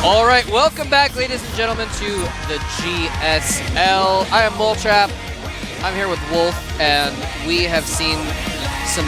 All right, welcome back, ladies and gentlemen, to the GSL. I am Moltrap. I'm here with Wolf, and we have seen some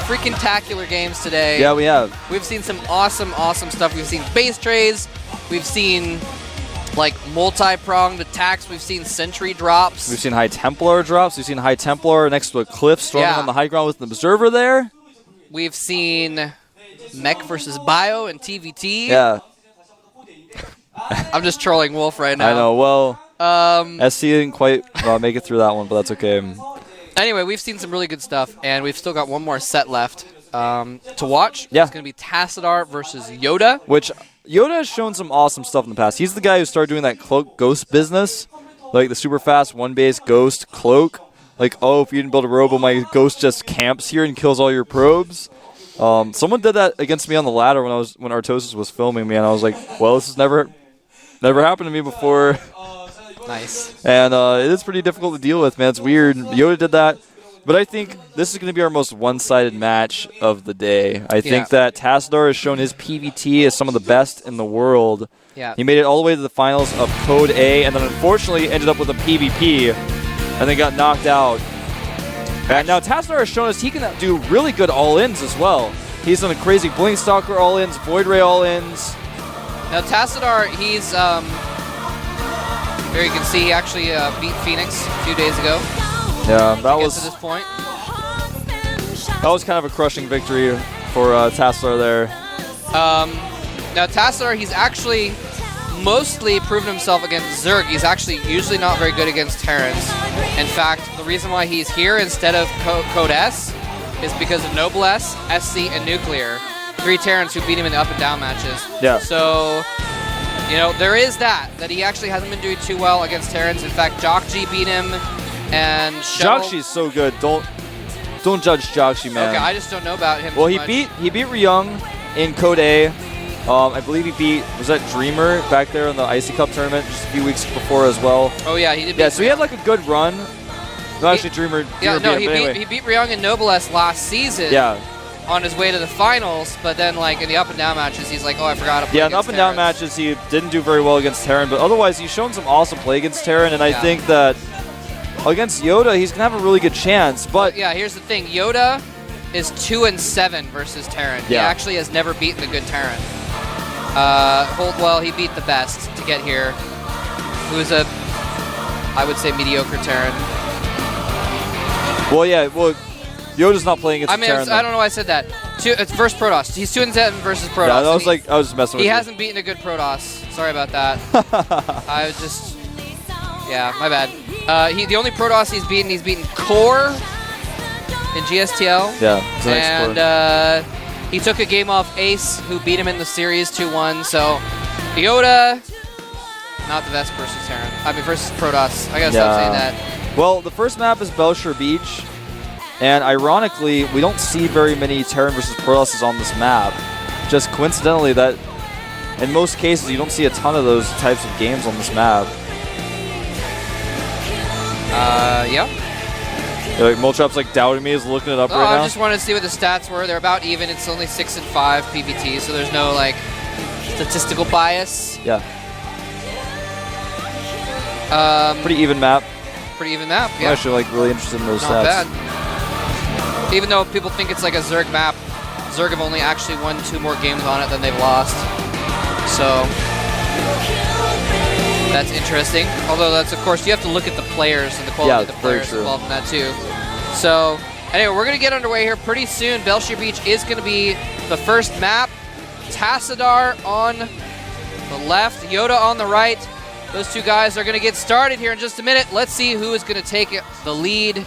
freaking-tacular games today. Yeah, we have. We've seen some awesome stuff. We've seen base trays. We've seen like multi-pronged attacks. We've seen sentry drops. We've seen High Templar drops. We've seen High Templar next to a cliff storming on the high ground with an observer there. We've seen Mech versus Bio and TVT. Yeah. I'm just trolling Wolf right now. I know. Well, SC didn't quite make it through that one, but that's okay. Anyway, we've seen some really good stuff, and we've still got one more set left to watch. Yeah. It's going to be Tassadar versus YoDa. Which YoDa has shown some awesome stuff in the past. He's the guy who started doing that cloak ghost business, like the super fast one-base ghost cloak. Like, oh, if you didn't build a robo, my ghost just camps here and kills all your probes. Someone did that against me on the ladder when Artosis was filming me, and I was like, well, this has never happened to me before. Nice. And it is pretty difficult to deal with, man. It's weird. YoDa did that. But I think this is going to be our most one-sided match of the day. I think that Tassadar has shown his PvT as some of the best in the world. Yeah. He made it all the way to the finals of Code A, and then unfortunately ended up with a PvP, and then got knocked out. And now Tassadar has shown us he can do really good all-ins as well. He's done a crazy Blinkstalker all-ins, Void Ray all-ins. Now Tassadar, he's there you can see he actually beat Phoenix a few days ago. Yeah, that was to this point. That was kind of a crushing victory for Tassadar there. Now Tassadar, he's actually mostly proven himself against Zerg. He's actually usually not very good against Terrans. In fact, the reason why he's here instead of Code S is because of Noble S, SC, and Nuclear. 3 Terrans who beat him in the up and down matches. Yeah. So, you know, there is that he actually hasn't been doing too well against Terrans. In fact, Jockji beat him, and Jockji's so good. Don't judge Jockji, man. Okay, I just don't know about him. Well, too he much. beat Ryung in Code A. I believe he beat, was that Dreamer back there in the Icy Cup tournament just a few weeks before as well. Oh yeah, he did. Yeah, so he had like a good run. No, actually, Dreamer he beat Ryung and Noble S last season. Yeah. On his way to the finals, but then like in the up and down matches, he's like, oh, I forgot to play in the up and down matches, he didn't do very well against Terran, but otherwise, he's shown some awesome play against Terran, and I think that against YoDa, he's gonna have a really good chance. But yeah, here's the thing: YoDa is 2-7 versus Terran. Yeah. He actually has never beaten a good Terran. Holdwell, he beat the best to get here, who is a, I would say, mediocre Terran. Well, yeah, YoDa's not playing against Terran. I don't know why I said that. It's versus Protoss. He's 2-7 versus Protoss. Yeah, I was just messing with you. He hasn't beaten a good Protoss. Sorry about that. I was just, yeah, my bad. The only Protoss he's beaten Core in GSTL. Yeah, and he took a game off Ace, who beat him in the series 2-1. So YoDa, not the best versus Terran. I mean versus Protoss. I gotta stop saying that. Well, the first map is Belshire Beach. And ironically, we don't see very many Terran versus Protosses on this map. Just coincidentally, that in most cases, you don't see a ton of those types of games on this map. Yeah. Like, Moltrap's like doubting me, is looking it up right now. I just wanted to see what the stats were. They're about even. It's only 6-5 PvT, so there's no like statistical bias. Yeah. Pretty even map. Pretty even map. Yeah. I'm actually like really interested in those stats. Not bad. Even though people think it's like a Zerg map, Zerg have only actually won 2 more games on it than they've lost. So that's interesting. Although that's, of course, you have to look at the players and the quality of the players involved in that too. So anyway, we're going to get underway here pretty soon. Belshire Beach is going to be the first map. Tassadar on the left, YoDa on the right. Those 2 guys are going to get started here in just a minute. Let's see who is going to take the lead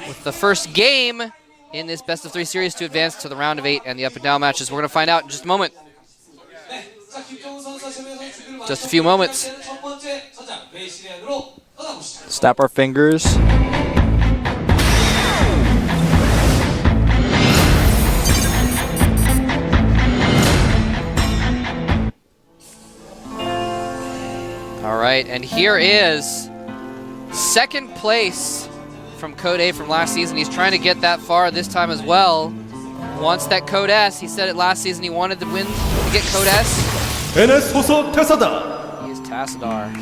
with the first game in this best-of-3 series to advance to the round of 8 and the up and down matches. We're going to find out in just a moment. Just a few moments. Snap our fingers. All right, and here is second place from Code A from last season. He's trying to get that far this time as well. Wants that Code S. He said it last season he wanted to win to get Code S. Tassadar. He is Tassadar.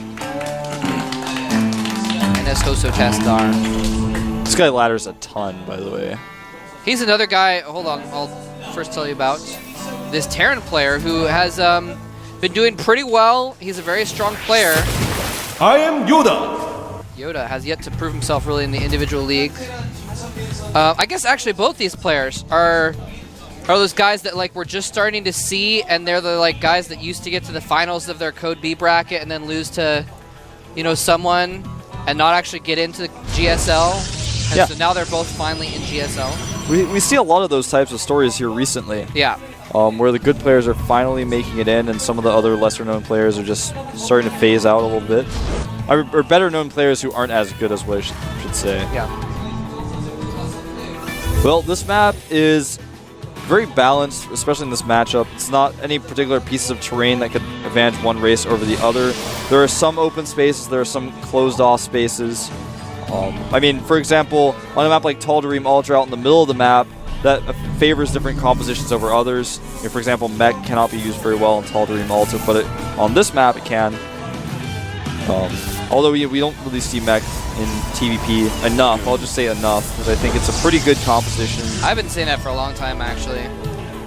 NS Hoso Tassadar. This guy ladders a ton, by the way. He's another guy, hold on, I'll first tell you about this Terran player who has been doing pretty well. He's a very strong player. I am YoDa. YoDa has yet to prove himself really in the individual league. I guess actually both these players are those guys that like we're just starting to see, and they're the like guys that used to get to the finals of their Code B bracket and then lose to, you know, someone and not actually get into the GSL. And so now they're both finally in GSL. We see a lot of those types of stories here recently. Yeah. Where the good players are finally making it in, and some of the other lesser-known players are just starting to phase out a little bit. Or better-known players who aren't as good as what I should say. Yeah. Well, this map is very balanced, especially in this matchup. It's not any particular pieces of terrain that could advantage one race over the other. There are some open spaces, there are some closed-off spaces. I mean, for example, on a map like Tal'Darim Ultra out in the middle of the map, that favors different compositions over others. You know, for example, mech cannot be used very well in Tal'Darim Ultra, but on this map it can. Although we don't really see mech in TVP enough, I'll just say enough, because I think it's a pretty good composition. I've been saying that for a long time, actually.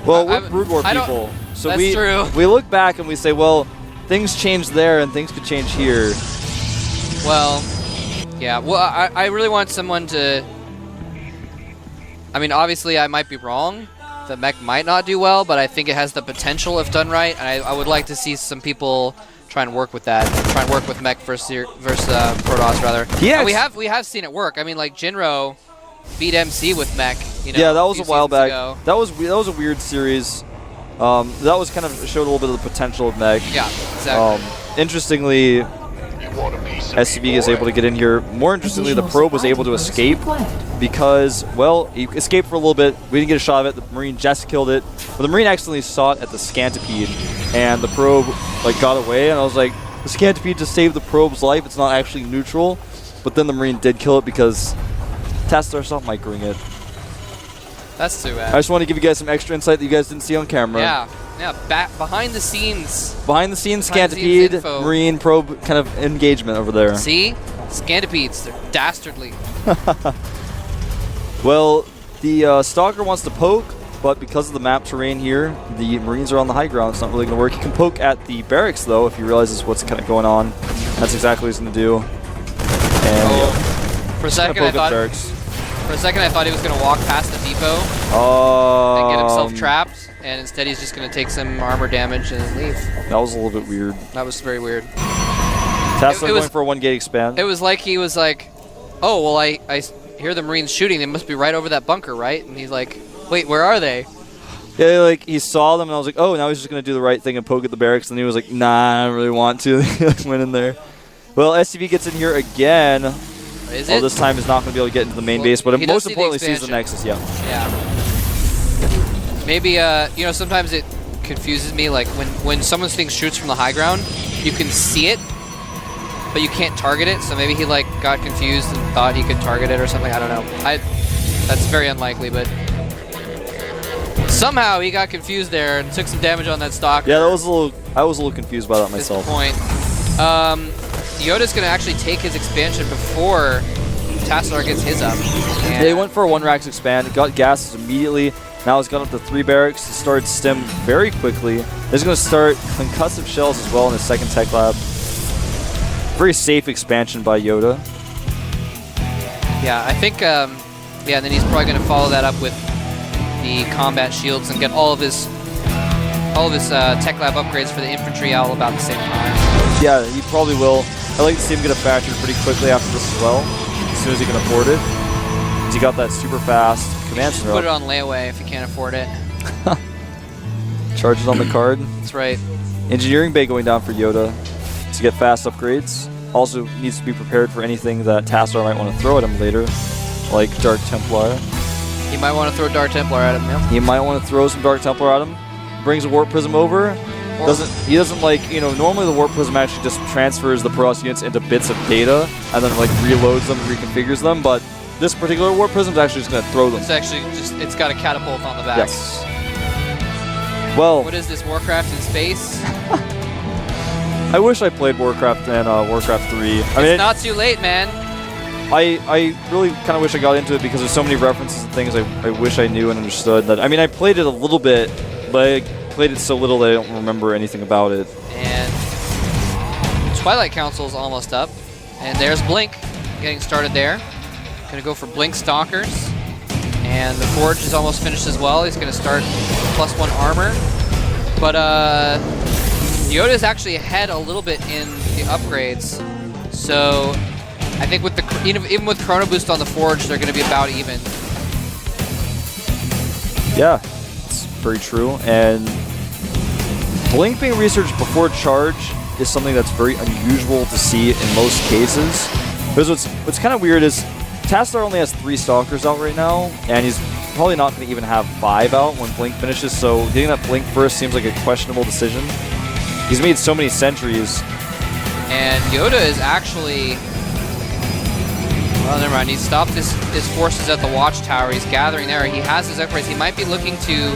Well, we're Brood War people, so that's true. We look back and we say, well, things changed there and things could change here. Well, yeah. Well, I really want someone to... I mean, obviously, I might be wrong. The mech might not do well, but I think it has the potential if done right, and I would like to see some people try and work with that. Try and work with mech versus Protoss, rather. Yeah. We have seen it work. I mean, like Jinro beat MC with mech. You know, yeah, that was a while back. Ago. That was a weird series. That was kind of showed a little bit of the potential of mech. Yeah, exactly. Interestingly, SCV is able to get in here. More interestingly, the probe was able to escape because, well, he escaped for a little bit. We didn't get a shot of it. The Marine just killed it. But the Marine accidentally saw it at the Scantipede, and the probe like got away. And I was like, the Scantipede just saved the probe's life. It's not actually neutral. But then the Marine did kill it because Tassadar saw microing it. That's too bad. I just want to give you guys some extra insight that you guys didn't see on camera. Yeah, behind the scenes. Behind the scenes, Scantipede, Marine probe kind of engagement over there. See? Scantipedes, they're dastardly. Well, the Stalker wants to poke, but because of the map terrain here, the Marines are on the high ground. It's not really going to work. He can poke at the barracks, though, if he realizes what's kind of going on. That's exactly what he's going to do. And for a second, I thought he was going to walk past the depot and get himself trapped. And instead he's just going to take some armor damage and leave. That was a little bit weird. That was very weird. Tassadar going for a 1-gate expand. It was like he was like, oh, well, I hear the Marines shooting. They must be right over that bunker, right? And he's like, wait, where are they? Yeah, like he saw them and I was like, oh, now he's just going to do the right thing and poke at the barracks. And he was like, nah, I don't really want to. He went in there. Well, SCV gets in here again. Is it? Well, this time he's not going to be able to get into the main base, but most importantly sees the Nexus, Yeah. Maybe, you know, sometimes it confuses me, like when someone's thing shoots from the high ground, you can see it, but you can't target it, so maybe he, like, got confused and thought he could target it or something, I don't know. That's very unlikely, but somehow he got confused there and took some damage on that Stalker. Yeah, I was a little confused by that myself. At this point. YoDa's going to actually take his expansion before Tassadar gets his up. Yeah, he went for a 1-Rax expand, got gases immediately. Now he's got up to 3 barracks. He started stim very quickly. He's going to start concussive shells as well in his second tech lab. Very safe expansion by YoDa. Yeah, I think, and then he's probably going to follow that up with the combat shields and get all of his tech lab upgrades for the infantry all about the same time. Yeah, he probably will. I'd like to see him get a factory pretty quickly after this as well, as soon as he can afford it. Because he got that super fast command center. Put it on layaway if you can't afford it. Charges on the card. That's right. Engineering bay going down for YoDa to get fast upgrades. Also needs to be prepared for anything that Tassadar might want to throw at him later, like Dark Templar. He might want to throw Dark Templar at him, yeah. He might want to throw some Dark Templar at him. Brings a Warp Prism over. He doesn't like, you know, normally the Warp Prism actually just transfers the Protoss units into bits of data and then like reloads them and reconfigures them, but this particular Warp Prism is actually just going to throw them. It's actually just, it's got a catapult on the back. Yes. Well. What is this, Warcraft in space? I wish I played Warcraft and Warcraft 3. It's not too late, man. I really kind of wish I got into it because there's so many references and things I wish I knew and understood. That I played it a little bit, but I played it so little that I don't remember anything about it. And Twilight Council's almost up. And there's Blink getting started there. Gonna go for Blink Stalkers. And the Forge is almost finished as well. He's gonna start +1 armor. But YoDa is actually ahead a little bit in the upgrades. So I think with even with Chrono Boost on the Forge, they're gonna be about even. Yeah, it's very true. And Blink being researched before charge is something that's very unusual to see in most cases. Because what's kind of weird is Tassadar only has 3 Stalkers out right now, and he's probably not going to even have 5 out when Blink finishes, so getting that Blink first seems like a questionable decision. He's made so many sentries. And YoDa is actually... Well, never mind. He stopped his forces at the Watchtower. He's gathering there. He has his upgrades. He might be looking to...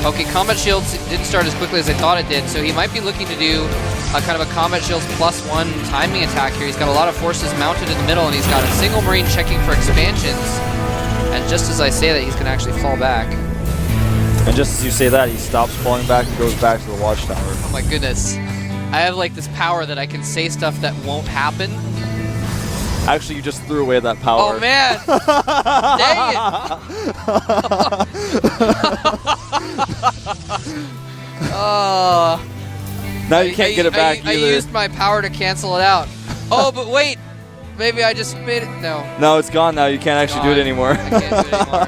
Okay, Combat Shields didn't start as quickly as I thought it did, so he might be looking to do a kind of a Combat Shields +1 timing attack here. He's got a lot of forces mounted in the middle, and he's got a single Marine checking for expansions. And just as I say that, he's going to actually fall back. And just as you say that, he stops falling back and goes back to the Watchtower. Oh my goodness. I have like this power that I can say stuff that won't happen. Actually, you just threw away that power. Oh man! Dang it! Now you can't get it back either. I used my power to cancel it out. Oh, but wait! Maybe I just made it. No. No, it's gone now. You can't actually do it anymore. I can't do it anymore.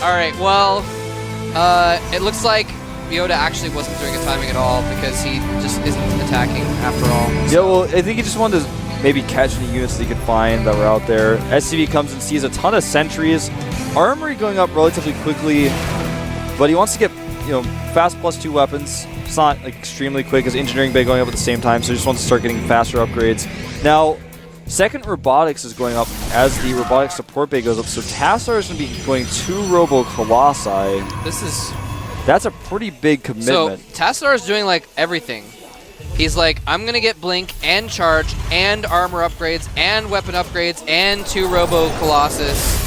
Alright, well, it looks like YoDa actually wasn't doing a timing at all because he just isn't attacking after all. So. Yeah, well, I think he just wanted to maybe catch any units that he could find that were out there. SCV comes and sees a ton of sentries. Armory going up relatively quickly, but he wants to get, fast +2 weapons. It's not like extremely quick as Engineering Bay going up at the same time, so he just wants to start getting faster upgrades. Now, second Robotics is going up as the Robotics Support Bay goes up, so Tassadar is going to be going 2 Robo Colossi. That's a pretty big commitment. So Tassadar is doing like everything. He's like, I'm going to get Blink and Charge and armor upgrades and weapon upgrades and 2 Robo Colossus.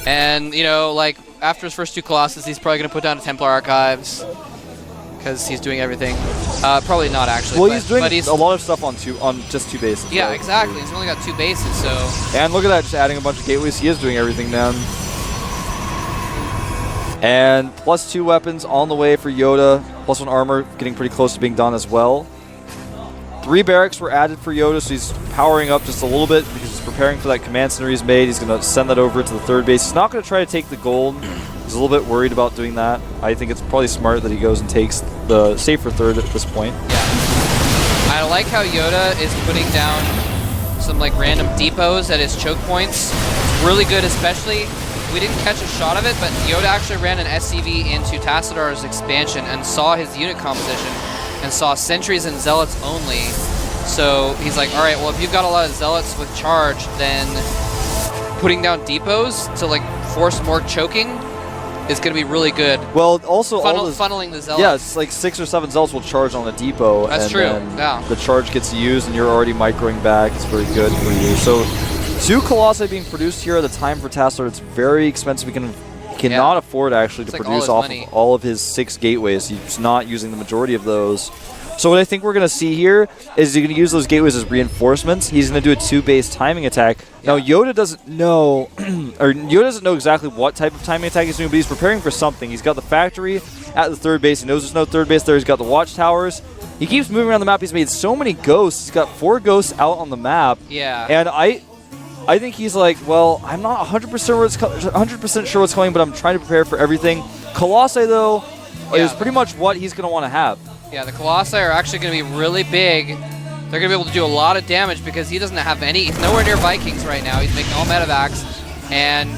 And, like, after his first 2 Colossus, he's probably going to put down a Templar Archives because he's doing everything. Probably not, actually. Well, he's doing a lot of stuff on just 2 bases. Yeah, right? exactly. He's only got 2 bases, so... And look at that, just adding a bunch of gateways. He is doing everything, man. And +2 weapons on the way for YoDa. +1 armor getting pretty close to being done as well. 3 barracks were added for YoDa, so he's powering up just a little bit because he's preparing for that command center he's made. He's going to send that over to the 3rd base. He's not going to try to take the gold. He's a little bit worried about doing that. I think it's probably smart that he goes and takes the safer 3rd at this point. Yeah. I like how YoDa is putting down some like random depots at his choke points. It's really good, especially... We didn't catch a shot of it, but YoDa actually ran an SCV into Tassadar's expansion and saw his unit composition and saw sentries and zealots only. So he's like, all right, well, if you've got a lot of zealots with charge, then putting down depots to like force more choking is going to be really good. Well, also funneling the zealots. Yeah, it's like 6 or 7 zealots will charge on a depot. That's true. Yeah. The charge gets used, and you're already microing back. It's very good for you. So 2 Colossi being produced here at the time for Tassadar. It's very expensive. He cannot afford actually to produce off of all of his 6 gateways. He's not using the majority of those. So what I think we're going to see here is he's going to use those gateways as reinforcements. He's going to do a 2-base timing attack. Yeah. Now YoDa doesn't know, or YoDa doesn't know exactly what type of timing attack he's doing, but he's preparing for something. He's got the factory at the 3rd base. He knows there's no 3rd base there. He's got the watchtowers. He keeps moving around the map. He's made so many ghosts. He's got 4 ghosts out on the map. Yeah. And I think he's like, well, I'm not 100% sure what's coming, but I'm trying to prepare for everything. Colossi, though, is pretty much what he's going to want to have. Yeah, the Colossi are actually going to be really big. They're going to be able to do a lot of damage because he doesn't have any. He's nowhere near Vikings right now. He's making all medevacs. And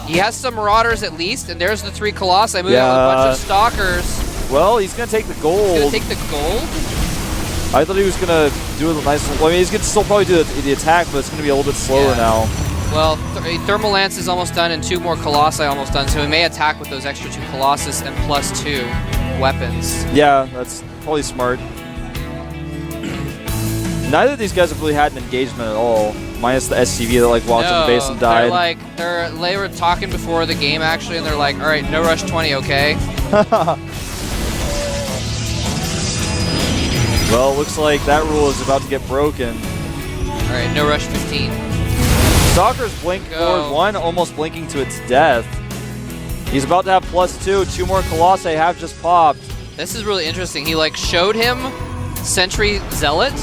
he has some Marauders at least, and there's the 3 Colossi moving on a bunch of Stalkers. Well, he's going to take the gold. He's going to take the gold? I thought he was going to do a nice... Well, I mean, he's going to still probably do the attack, but it's going to be a little bit slower now. Well, Thermal Lance is almost done and 2 more Colossi almost done, so he may attack with those extra 2 Colossus and +2 weapons. Yeah, that's probably smart. Neither of these guys have really had an engagement at all, minus the SCV that like walked on the base and died. They were talking before the game actually, and they're like, all right, no rush 20, okay? Well, it looks like that rule is about to get broken. All right, no rush 15. Stalker's blink forward 1, almost blinking to its death. He's about to have +2. 2 more Colossi have just popped. This is really interesting. He like showed him Sentry Zealot,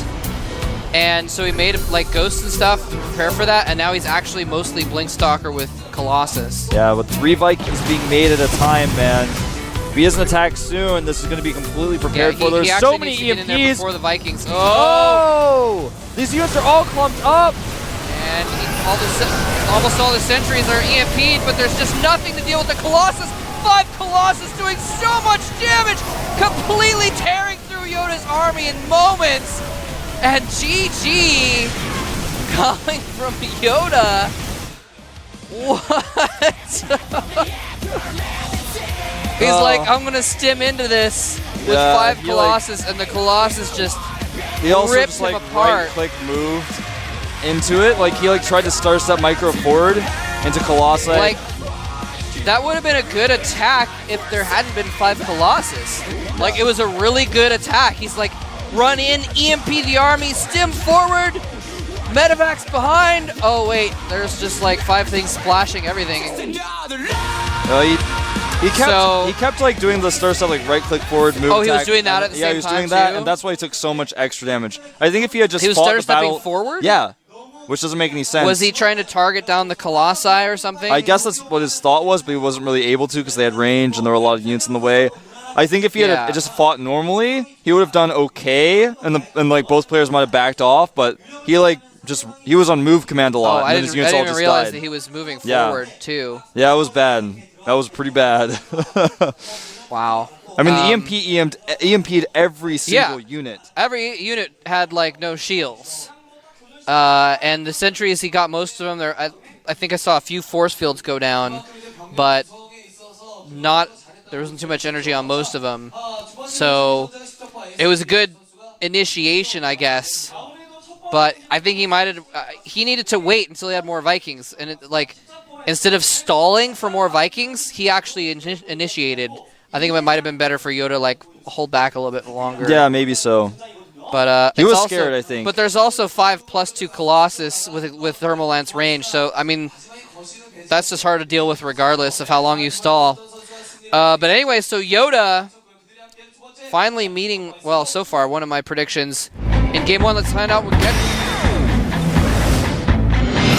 and so he made like ghosts and stuff to prepare for that, and now he's actually mostly Blink Stalker with Colossus. Yeah, with 3 Vikings being made at a time, man. If he doesn't attack soon, this is going to be completely prepared for. There's so many EMPs before the Vikings. Oh! These units are all clumped up. And almost all the sentries are EMP'd, but there's just nothing to deal with the Colossus. 5 Colossus doing so much damage, completely tearing through YoDa's army in moments. And GG coming from YoDa. What? He's like, I'm going to stim into this with 5 Colossus, and the Colossus just rips him apart. Right-click moved into it. Like, he tried to star step micro forward into Colossi. Like, that would have been a good attack if there hadn't been 5 Colossus. Like, it was a really good attack. He's like, run in, EMP the army, stim forward, Medivacs behind. Oh, wait, there's just like 5 things splashing everything. He kept like doing the star stuff, like right-click forward, move. Oh, he was doing that at the same time. Yeah, he was doing that, and that's why he took so much extra damage. I think if he had just fought the battle, stepping forward. Yeah, which doesn't make any sense. Was he trying to target down the Colossi or something? I guess that's what his thought was, but he wasn't really able to because they had range and there were a lot of units in the way. I think if he had just fought normally, he would have done okay, and like both players might have backed off. But he he was on move command a lot. Oh, and I didn't even realize that he was moving forward too. Yeah, it was bad. That was pretty bad. Wow. I mean, the EMP'd every single unit. Every unit had like no shields. And the sentries, he got most of them. I think I saw a few force fields go down, but there wasn't too much energy on most of them. So it was a good initiation, I guess. But I think he needed to wait until he had more Vikings, and instead of stalling for more Vikings, he actually initiated. I think it might have been better for YoDa like hold back a little bit longer. Yeah, maybe so. But he was scared, I think. But there's also 5+2 Colossus with Thermal Lance range, so I mean that's just hard to deal with regardless of how long you stall. But anyway, so YoDa finally meeting, well, so far, one of my predictions in Game 1. Let's find out.